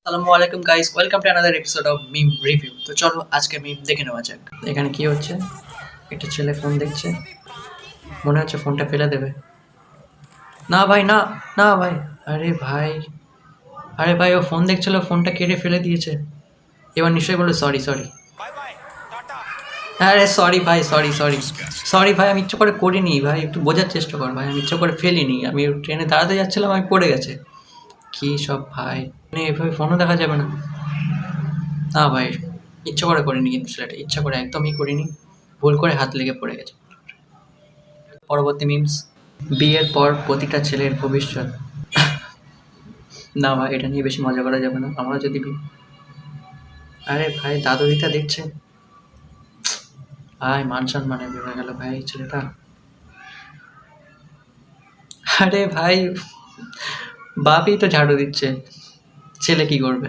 আসসালামু আলাইকুম guys, welcome to another episode of meme review. তো চলো আজকে মিম দেখে নেওয়া যাক। এখানে কি হচ্ছে? একটা ছেলে ফোন দেখছে, মনে হচ্ছে ফোনটা ফেলে দেবে। না ভাই, না, না ভাই। আরে ভাই, আরে ভাই, ও ফোন দেখছিল, ফোনটা কেটে ফেলে দিয়েছে। এবার নিশ্চয়ই বললো সরি সরি। আরে সরি ভাই, সরি সরি। সরি ভাই, আমি ইচ্ছে করে করিনি ভাই, একটু বোঝার চেষ্টা কর ভাই, আমি ইচ্ছে করে ফেলিনি, আমি ট্রেনে দাঁড়াতে যাচ্ছিলাম, আমি পড়ে গেছে। কি সব ভাই, মানে এভাবে ফোনও দেখা যাবে না। না ভাই, ইচ্ছা করে করিনি, কিন্তু ছেলেটা ইচ্ছা করে একদমই করিনি, ভুল করে হাত লেগে পড়ে গেছে। পরবর্তী মিমস। বিয়ের পর প্রতিটা ছেলের ভবিষ্যৎ। না ভাই, এটা নিয়ে বেশি মজা করা যাবে না, আমরা যদি আরে ভাই, দাদুরিটা দেখছে ভাই, মান সম্মানে বেড়ে গেল ভাই এই ছেলেটা। আরে ভাই, বাপই তো ঝাড়ু দিচ্ছে, ছেলে কি করবে?